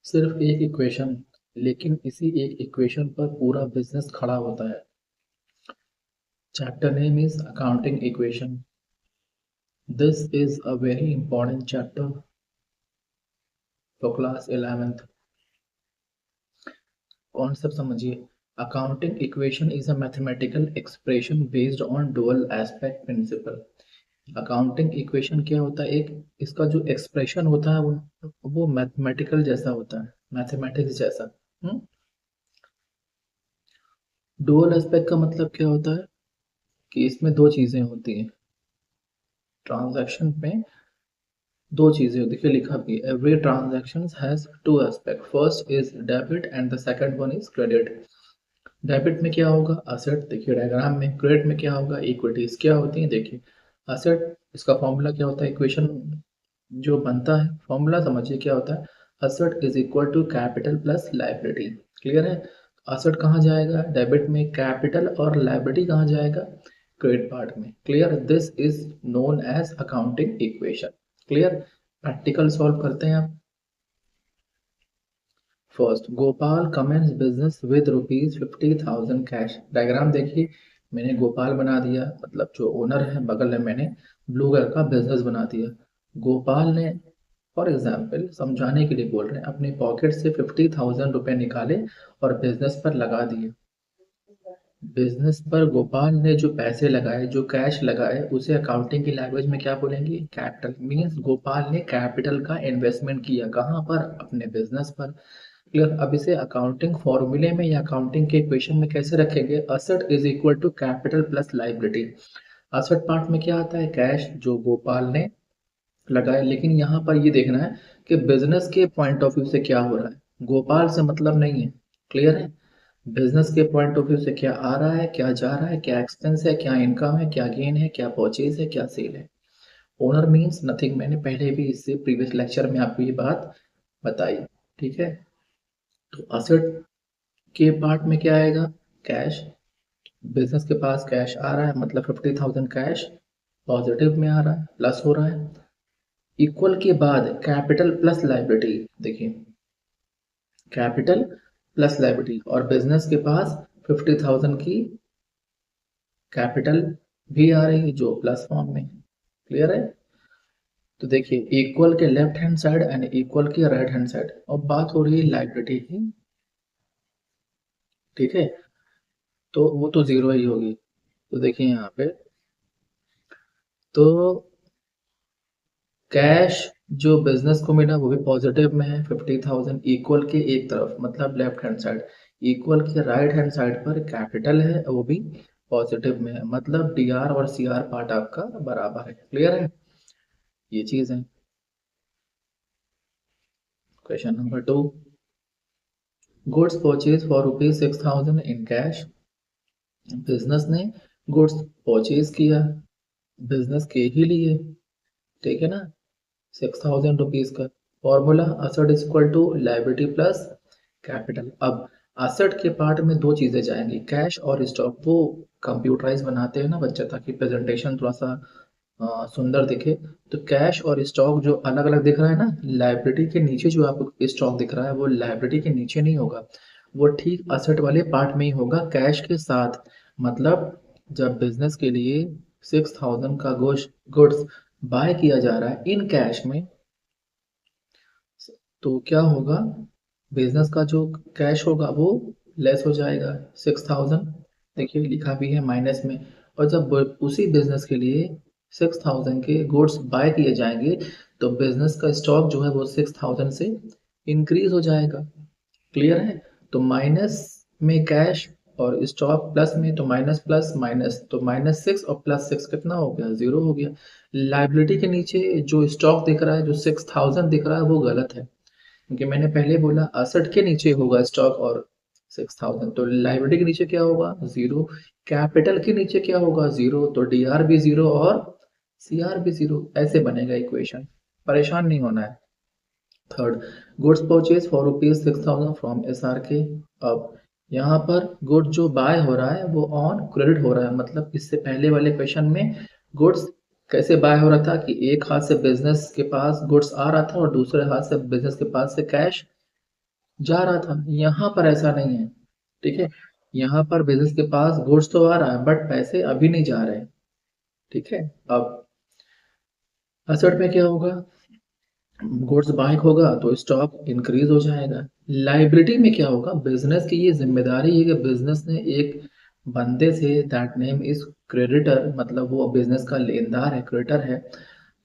सिर्फ एक इक्वेशन, लेकिन इसी एक इक्वेशन पर पूरा बिजनेस खड़ा होता है। Chapter name is accounting equation. This is a very important chapter for class 11th। Concept समझिए। Accounting equation is a mathematical expression based on dual aspect principle. Accounting equation क्या होता है? एक इसका जो एक्सप्रेशन होता है वो मैथमेटिकल जैसा होता है, मैथमेटिक्स जैसा। डुअल एस्पेक्ट का मतलब क्या होता है कि इसमें दो चीजें होती हैं। ट्रांजैक्शन में दो चीजें होती है, लिखा भी every transaction has to aspect. First is debit and the second one is credit. Debit में क्या होगा? असेट। देखिए डायग्राम में। क्रेडिट में क्या होगा? इक्विटीज। क्या होती है? देखिए असेट, इसका फॉर्मूला क्या होता है? इक्वेशन जो बनता है, फॉर्मूला समझिए क्या होता है। Asset is equal to capital plus liability. Clear है? असेट कहाँ जाएगा? डेबिट में। कैपिटल और लाइबिलिटी कहाँ जाएगा? क्रेडिट पार्ट में। Clear? This is known as accounting equation. Clear? Practical solve करते हैं आप। First, Gopal commences business with ₹50,000 cash. Diagram देखिए, मैंने गोपाल बना दिया, मतलब जो ओनर है, बगल में मैंने ब्लू कलर का बिजनेस बना दिया। गोपाल ने, फॉर एग्जाम्पल समझाने के लिए बोल रहे हैं, अपने पॉकेट से ₹50,000 निकाले और बिजनेस पर लगा दिए। बिजनेस पर गोपाल ने जो पैसे लगाए, जो कैश लगाए, उसे अकाउंटिंग की लैंग्वेज में क्या बोलेंगे? कैपिटल। मीन्स गोपाल ने कैपिटल का इन्वेस्टमेंट किया। कहाँ पर? अपने बिजनेस पर। क्लियर? अब इसे अकाउंटिंग फॉर्मूले में या अकाउंटिंग के इक्वेशन में कैसे रखेंगे? Asset is equal to capital plus liability. Asset part में क्या आता है? कैश जो गोपाल ने लगाया। लेकिन यहाँ पर ये देखना है कि बिजनेस के पॉइंट ऑफ व्यू से क्या हो रहा है। गोपाल से मतलब नहीं है। क्लियर है? बिजनेस के पॉइंट ऑफ व्यू से क्या आ रहा है, क्या जा रहा है, क्या एक्सपेंस है, क्या इनकम है, क्या गेन है, क्या परचेज है, क्या सेल है। Owner means nothing. मैंने पहले भी इससे प्रीवियस लेक्चर में आपको ये बात बताई। ठीक है? तो असेट के पार्ट में क्या आएगा? कैश। बिजनेस के पास कैश आ रहा है, मतलब 50,000 कैश पॉजिटिव में आ रहा है, प्लस हो रहा है। इक्वल के बाद कैपिटल प्लस लाइबिलिटी। देखिए कैपिटल प्लस लाइबिलिटी, और बिजनेस के पास 50,000 की कैपिटल भी आ रही है जो प्लस फॉर्म में। क्लियर है? तो देखिए इक्वल के left hand side and equal के राइट हैंड साइड। अब बात हो रही है लाइबिलिटी की। ठीक है? तो वो तो जीरो ही होगी। तो देखिए यहाँ पे, तो कैश जो बिजनेस को मिला वो भी पॉजिटिव में है, 50,000 इक्वल के एक तरफ, मतलब लेफ्ट हैंड साइड। इक्वल के राइट हैंड साइड पर कैपिटल है, वो भी पॉजिटिव में है, मतलब डी आर और सी आर पार्ट आपका बराबर है। क्लियर है? ये चीज है। Question number 2, goods purchase for ₹6,000 in cash. Business ने गुड्स परचेज किया, बिजनेस के ही लिए। ठीक है ना? ₹6,000 का। Formula asset is equal to liability plus capital. अब असेट के पार्ट में दो चीजें जाएंगी, कैश और स्टॉक। वो कंप्यूटराइज बनाते हैं ना बच्चा, ताकि प्रेजेंटेशन थोड़ा सा सुंदर दिखे। तो कैश और स्टॉक जो अलग अलग दिख रहा है ना, लाइबिलिटी के नीचे जो आपको स्टॉक दिख रहा है वो लाइबिलिटी के नीचे नहीं होगा, वो ठीक असेट वाले पार्ट में ही होगा, कैश के साथ। मतलब जब बिजनेस के लिए 6,000 का गुड्स बाय किया जा रहा है इन कैश में, तो क्या होगा? बिजनेस का जो कैश होगा वो लेस हो जाएगा, 6,000। देखिए लिखा भी है माइनस में। और जब उसी बिजनेस के लिए 6,000 के गुड्स बाय किए जाएंगे, तो बिजनेस का स्टॉक जो है वो 6,000 से इंक्रीज हो जाएगा। क्लियर है? तो माइनस में कैश और स्टॉक, प्लस में तो माइनस प्लस माइनस, तो -6 और +6 कितना हो गया? 0 हो गया। लाइबिलिटी के नीचे जो स्टॉक दिख रहा है, जो 6,000 दिख रहा है, वो गलत है, क्योंकि मैंने पहले बोला असेट के नीचे होगा स्टॉक और 6,000, तो लाइबिलिटी के नीचे क्या होगा? 0। कैपिटल के नीचे क्या होगा? 0। तो डी आर भी 0 और सी आर भी 0। ऐसे बनेगा इक्वेशन, परेशान नहीं होना है। Third, goods purchase for ₹6,000 from S R के। अब यहाँ पर गुड जो बाय हो रहा है वो ऑन क्रेडिट हो रहा है, मतलब इससे पहले वाले क्वेश्चन में गुड्स कैसे बाय हो रहा था कि एक हाथ से बिजनेस के पास गुड्स आ रहा था और दूसरे हाथ से बिजनेस के पास से कैश जा रहा था। यहाँ पर ऐसा नहीं है, ठीक है। यहाँ पर बिजनेस के पास गुड्स तो आ रहा है बट पैसे अभी नहीं जा रहे, ठीक है। अब असेट में क्या होगा, गुड्स बाइक होगा तो स्टॉक इंक्रीज हो जाएगा। लाइबिलिटी में क्या होगा, बिजनेस की ये जिम्मेदारी है कि बिजनेस ने एक बंदे से, दैट नेम इज क्रेडिटर, मतलब वो बिजनेस का लेनदार है, क्रेडिटर है।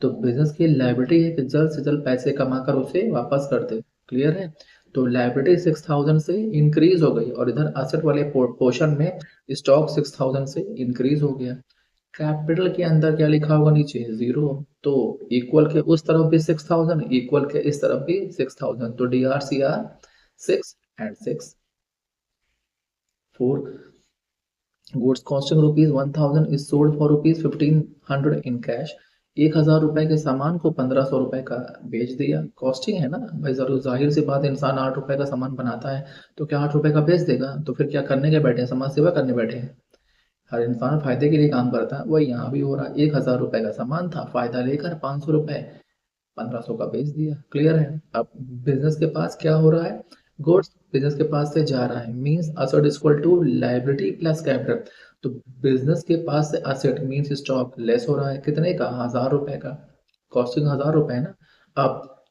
तो बिजनेस की लाइबिलिटी है कि जल्द से जल्द पैसे कमाकर उसे वापस कर दे। क्लियर है। तो लाइबिलिटी 6000 से इंक्रीज हो गई और इधर असेट वाले पोर्शन में स्टॉक 6000 से इंक्रीज हो गया। कैपिटल के अंदर क्या लिखा होगा नीचे, जीरो। तो इक्वल के उस तरफ भी 6000, इक्वल के इस तरफ भी 6000, तो D R C R 6 and 6 4। Goods costing rupees 1000 is sold for rupees 1500 in cash. 1000 रुपए के सामान को 1500 रुपए का बेच दिया। कॉस्टिंग है ना भाई, जरूर जाहिर सी बात है, इंसान 8 रुपए का सामान बनाता है तो क्या 8 रुपए का बेच देगा? तो फिर क्या करने के बैठे हैं, समाज सेवा करने बैठे हैं? हर इंसान फायदे के लिए काम करता है, वही यहाँ भी हो रहा है। 1000 रुपए का सामान था, फायदा लेकर 500 रुपए 1500 का बेच दिया। क्लियर है। अब बिजनेस के पास क्या हो रहा है, गुड्स बिजनेस के पास से जा रहा है, means asset equal to liability plus capital. तो बिजनेस के पास से असेट मींस स्टॉक लेस हो रहा है, कितने का, 1000 रुपए का। कॉस्टिंग 1000 रुपए है ना। अब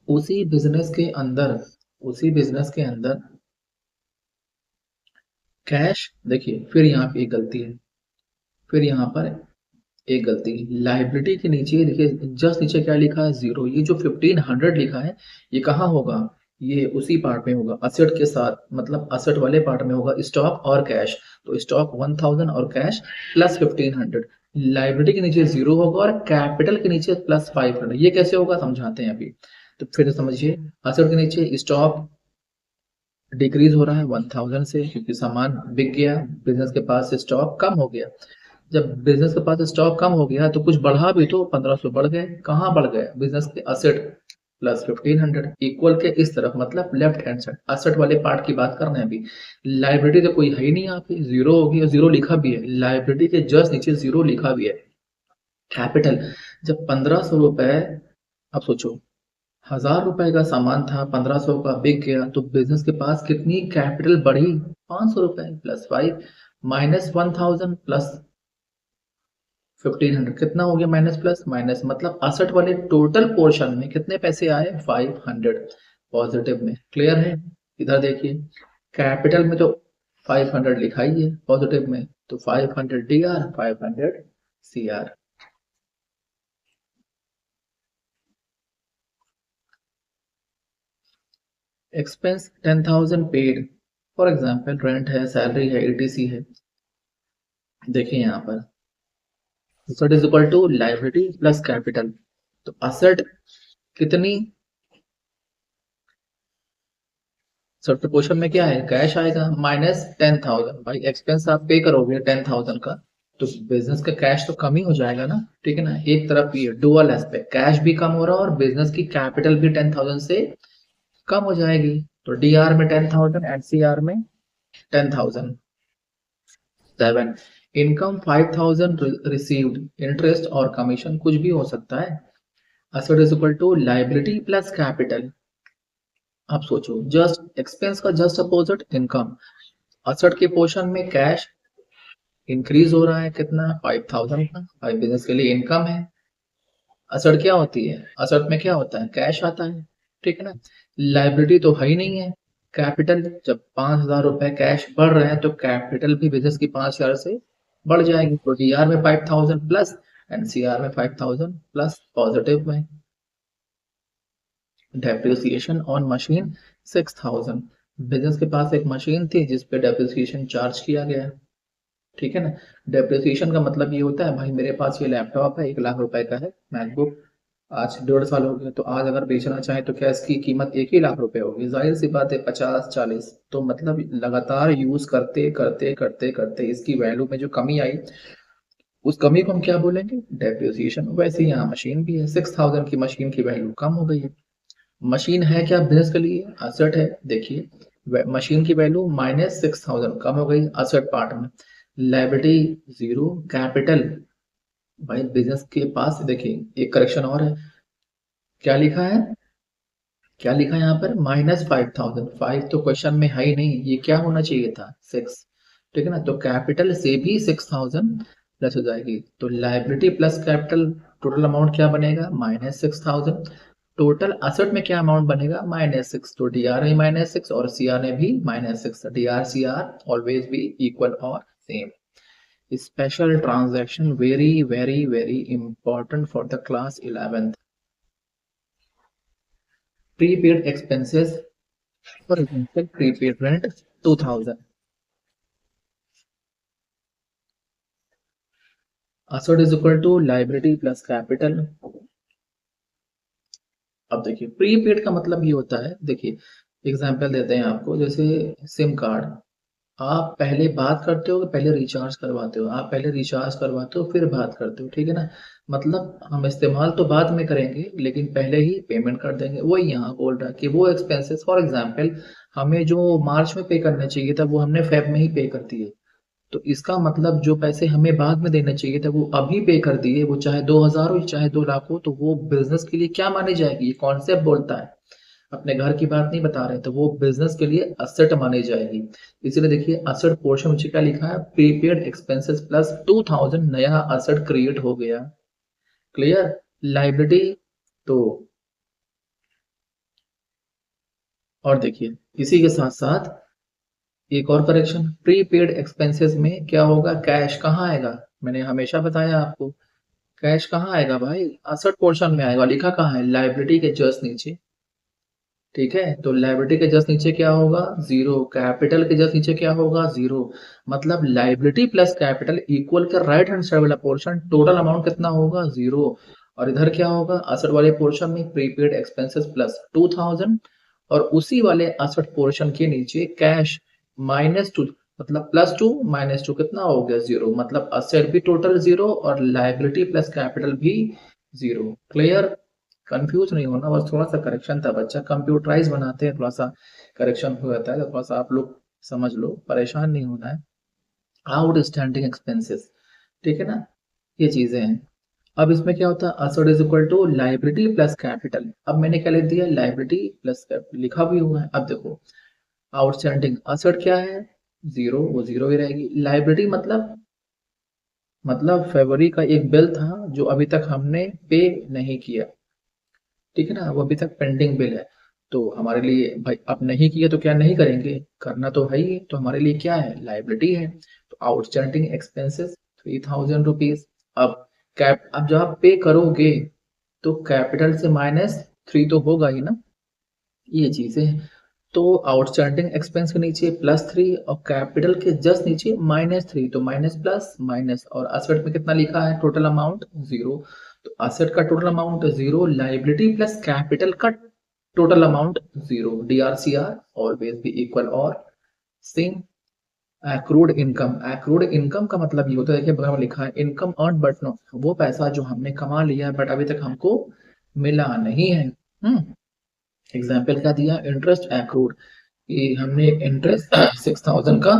उसी बिजनेस के अंदर, उसी बिजनेस के अंदर कैश, देखिए फिर यहाँ पे एक गलती है, फिर यहाँ पर एक गलती, लाइबिलिटी के नीचे देखिए, जस्ट नीचे क्या लिखा है, जीरो। ये जो 1500 लिखा है, ये कहाँ होगा, ये उसी पार्ट में होगा, असेट के साथ, मतलब असेट वाले पार्ट में होगा, स्टॉक और कैश। तो स्टॉक 1000 और कैश प्लस 1500। लाइबिलिटी के नीचे जीरो होगा और कैपिटल के नीचे प्लस 500। ये कैसे होगा समझाते हैं अभी। तो फिर समझिए, असेट के नीचे स्टॉक डिक्रीज हो रहा है 1000 से, क्योंकि सामान बिक गया, बिजनेस के पास स्टॉक कम हो गया। जब बिजनेस के पास स्टॉक कम हो गया तो कुछ बढ़ा भी, तो 1500 बढ़ गए। कहाँ बढ़ गए, बिजनेस के असेट प्लस 1500, इक्वल के इस तरफ, मतलब लेफ्ट हैंड साइड असेट वाले पार्ट की बात कर रहे हैं अभी। लाइबिलिटी तो कोई है ही नहीं यहाँ पे, जीरो होगी, और जीरो लिखा भी है, लाइबिलिटी के जस्ट नीचे जीरो लिखा भी है। कैपिटल, जब 1500 रुपए, अब सोचो, 1000 रुपए का सामान था, 1500 का बिक गया, तो बिजनेस के पास कितनी कैपिटल बढ़ी, 500 रुपए प्लस 5 माइनस 1000 प्लस 1500, कितना हो गया, माइनस प्लस माइनस, मतलब असेट वाले टोटल पोर्शन में कितने पैसे आए, 500 पॉजिटिव में। क्लियर है। इधर देखिए, कैपिटल में तो 500 लिखा ही है पॉजिटिव में, तो 500 D R, 500 C R. Expense 10,000 paid, for example rent है, सैलरी है, एटीसी है। देखिए यहाँ पर asset is equal to liability plus capital. तो असेट कितनी, सबसे पोर्शन में क्या है, कैश आएगा, माइनस 10,000। भाई एक्सपेंस आप पे करोगे 10,000 का, तो बिजनेस का कैश तो कम ही हो जाएगा ना, ठीक है ना। एक तरफ ये डुअल एस्पेक्ट, कैश भी कम हो रहा है और बिजनेस की कैपिटल भी 10,000 से कम हो जाएगी। तो डी आर में 10,000 एंड सी आर में 10,000। 7, इनकम 5,000 रिसीव्ड, इंटरेस्ट और कमीशन कुछ भी हो सकता है। Asset is equal to liability plus capital. आप सोचो, जस्ट एक्सपेंस का जस्ट अपोजिट इनकम। असेट के पोर्शन में कैश इंक्रीज हो रहा है, कितना, 5,000 का, भाई बिजनेस के लिए इनकम है। असेट क्या होती है, असेट में क्या होता है, कैश आता है, ठीक है ना। लायबिलिटी तो है ही नहीं है। कैपिटल, जब 5,000 रुपए कैश बढ़ रहे हैं तो कैपिटल भी बिजनेस की 5,000 से बढ़ जाएगी। तो डीआर में 5,000 प्लस एंड सीआर में 5,000 प्लस पॉजिटिव में। डेप्रिसिएशन ऑन मशीन 6,000, बिजनेस के पास एक मशीन थी जिस पे डेप्रिसिएशन चार्ज किया गया, ठीक है ना। डेप्रिसिएशन का मतलब ये होता है, भाई मेरे पास ये लैपटॉप है, 1,00,000 रुपए का है, मैकबुक, आज 1.5 साल हो गए, तो आज अगर बेचना चाहे तो क्या इसकी कीमत 1 ही लाख रुपए होगी, जाहिर सी बात है, 50-40, तो मतलब लगातार यूज करते करते करते करते इसकी वैल्यू में जो कमी आई, उस कमी को हम क्या बोलेंगे, डेप्रिसिएशन। वैसे ही यहाँ मशीन भी है, 6,000 की मशीन की वैल्यू कम हो गई है। मशीन है क्या बिजनेस के लिए, असेट है। देखिए मशीन की वैल्यू माइनस 6,000 कम हो गई असेट पार्ट में। लायबिलिटी जीरो, कैपिटल, भाई बिजनेस के पास देखिए एक करेक्शन और है, क्या लिखा है, क्या लिखा है यहाँ पर, -5000। 5 तो क्वेश्चन में है ही नहीं, ये क्या होना चाहिए था, 6। ठीक है ना, तो कैपिटल से भी 6000 प्लस हो जाएगी, तो liability plus capital total amount क्या बनेगा, -6000। टोटल असेट में क्या अमाउंट बनेगा, -6। तो डी आर में -6 और सी आर में भी -6। D R C R always भी इक्वल और same. Special transaction very very very important for the class 11th। prepaid expenses, for example prepaid rent 2000, asset is equal to liability plus capital। अब देखिए prepaid का मतलब ये होता है, देखिए एग्जांपल देते हैं आपको, जैसे सिम कार्ड, आप पहले बात करते हो कि पहले रिचार्ज करवाते हो, आप पहले रिचार्ज करवाते हो फिर बात करते हो, ठीक है ना, मतलब हम इस्तेमाल तो बाद में करेंगे लेकिन पहले ही पेमेंट कर देंगे। वही यहाँ बोल रहा है कि वो एक्सपेंसेस, फॉर एग्जांपल हमें जो मार्च में पे करना चाहिए था वो हमने फेब में ही पे कर दिए, तो इसका मतलब जो पैसे हमें बाद में देना चाहिए था वो अभी पे कर दिए, वो चाहे 2000 हो चाहे 2 लाख हो, तो वो बिजनेस के लिए क्या मानी जाएगी, ये कॉन्सेप्ट बोलता है। अपने घर की बात नहीं बता रहे, तो वो बिजनेस के लिए असेट मानी जाएगी। इसलिए देखिए असेट पोर्शन में क्या लिखा है, प्रीपेड एक्सपेंसेस प्लस 2000 नया असेट क्रिएट हो गया। क्लियर। लाइबिलिटी तो, और देखिए इसी के साथ साथ एक और करेक्शन, प्रीपेड एक्सपेंसेस में क्या होगा, कैश कहाँ आएगा, मैंने हमेशा बताया आपको, कैश कहाँ आएगा भाई, असेट पोर्शन में आएगा, लिखा कहाँ है, लाइबिलिटी के जस्ट नीचे। ठीक है, तो लाइबिलिटी के जस्ट नीचे क्या होगा, जीरो। कैपिटल के जस्ट नीचे क्या होगा, जीरो। मतलब लाइबिलिटी प्लस कैपिटल इक्वल का राइट हैंड साइड वाला पोर्शन टोटल अमाउंट कितना होगा, जीरो। और इधर क्या होगा, असेट वाले पोर्शन में प्रीपेड एक्सपेंसेस प्लस 2000, और उसी वाले असेट पोर्शन के नीचे कैश -2, मतलब +2 -2 कितना हो गया, जीरो। मतलब असेट भी टोटल जीरो और लाइबिलिटी प्लस कैपिटल भी जीरो। क्लियर। कंफ्यूज नहीं होना, बस थोड़ा सा करेक्शन था, बच्चा कंप्यूटराइज बनाते हैं, थोड़ा सा करेक्शन हो जाता है, तो थोड़ा सा आप लोग समझ लो, परेशान नहीं होना है। आउटस्टैंडिंग एक्सपेंसेस, ठीक है ना, ये चीजें हैं। अब इसमें क्या होता है, asset is equal to liability plus capital. अब मैंने क्या लिख दिया, लाइबिलिटी प्लस कैपिटल लिखा भी हुआ है। अब देखो आउटस्टैंडिंग असेट क्या है, जीरो, वो जीरो ही रहेगी। लाइबिलिटी मतलब फरवरी का एक बिल था जो अभी तक हमने पे नहीं किया, ठीक है ना, वो अभी तक पेंडिंग बिल है, तो हमारे लिए भाई अब नहीं किया तो क्या नहीं करेंगे, करना तो है ही, तो हमारे लिए क्या है, लाइबिलिटी है। तो आउटस्टैंडिंग एक्सपेंसेस 3000 रुपीज। अब अब जब आप पे करोगे तो कैपिटल से -3 तो होगा ही ना, ये चीजें हैं। तो आउटस्टैंडिंग एक्सपेंस के नीचे +3 और कैपिटल के जस्ट नीचे -3, तो माइनस प्लस माइनस, और असेट में कितना लिखा है, टोटल अमाउंट जीरो। तो असेट का total amount zero, liability plus capital का टोटल अमाउंट जीरो। डीआरसीआर ऑलवेज भी इक्वल और same. Accrued income, accrued income का मतलब ये होता है, देखिए बगल में लिखा है इनकम अर्न बट नो, वो पैसा जो हमने कमा लिया है बट अभी तक हमको मिला नहीं है। एग्जाम्पल क्या दिया, इंटरेस्ट एक्रूड, कि हमने इंटरेस्ट 6000 का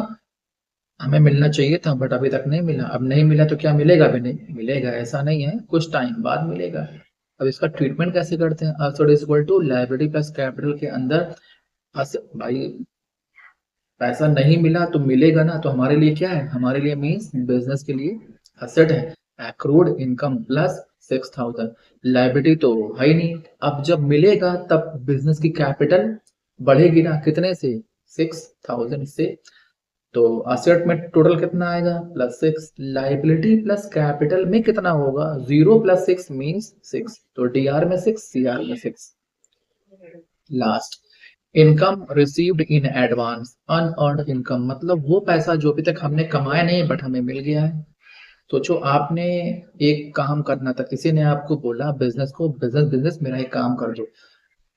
हमें मिलना चाहिए था बट अभी तक नहीं मिला। अब नहीं मिला तो क्या मिलेगा, भी नहीं मिलेगा, ऐसा नहीं है, कुछ टाइम बाद मिलेगा। अब इसका ट्रीटमेंट कैसे करते हैं, asset is equal to liability plus capital के अंदर भाई पैसा नहीं मिला तो मिलेगा ना, तो हमारे लिए क्या है, हमारे लिए मीन्स बिजनेस के लिए असेट है, एक्रूड इनकम प्लस 6000। लायबिलिटी तो है ही नहीं, अब जब मिलेगा तब बिजनेस की कैपिटल बढ़ेगी ना, कितने से, 6000 से। तो असेट में टोटल कितना आएगा, +6। लाइबिलिटी प्लस कैपिटल में कितना होगा, 0 + 6 मीन्स 6, तो डी आर में 6, सी आर में 6। Last, income received in advance, unearned income, मतलब वो पैसा जो अभी तक हमने कमाया नहीं बट हमें मिल गया है। सोचो आपने एक काम करना था, किसी ने आपको बोला बिजनेस को, बिजनेस बिजनेस मेरा एक काम कर दो,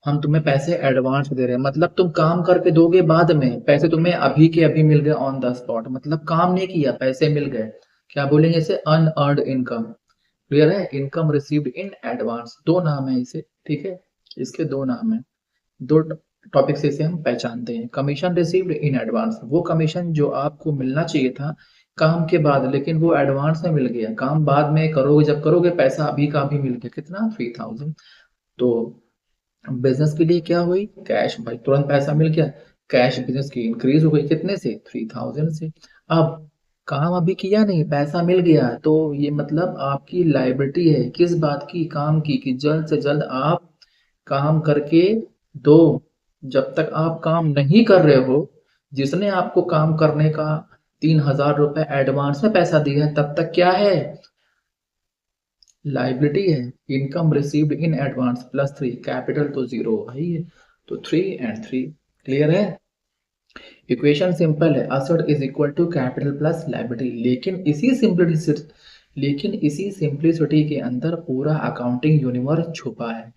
हम तुम्हें पैसे एडवांस दे रहे हैं, मतलब तुम काम करके दोगे बाद में, पैसे तुम्हें अभी के अभी मिल गए ऑन द स्पॉट, मतलब काम नहीं किया पैसे मिल गए, क्या बोलेंगे इसे, अनअर्न्ड इनकम। क्लियर है, इनकम रिसीव्ड इन एडवांस, दो नाम है इसे, ठीक है, इसके दो नाम है, दो टॉपिक से इसे हम पहचानते हैं। कमीशन रिसीव्ड इन एडवांस, वो कमीशन जो आपको मिलना चाहिए था काम के बाद, लेकिन वो एडवांस में मिल गया, काम बाद में करोगे, जब करोगे पैसा अभी का अभी मिल गया, कितना, 3000। तो बिजनेस के लिए क्या हुई, कैश, भाई तुरंत पैसा मिल गया। कैश बिजनेस की इंक्रीज हो गई, कितने से, 3000 से। अब काम अभी किया नहीं, पैसा मिल गया, तो ये मतलब आपकी लायबिलिटी है किस बात की, काम की, कि जल्द से जल्द आप काम करके दो। जब तक आप काम नहीं कर रहे हो, जिसने आपको काम करने का 3000 रुपए एडवांस में पैसा दिया है, तब तक क्या है, लाइबिलिटी है। Income received in advance plus 3, capital तो जीरो है ही है, तो 3 and 3। क्लियर है, इक्वेशन सिंपल है, asset is equal to capital plus liability. लेकिन इसी सिंप्लिसिटी के अंदर पूरा अकाउंटिंग यूनिवर्स छुपा है।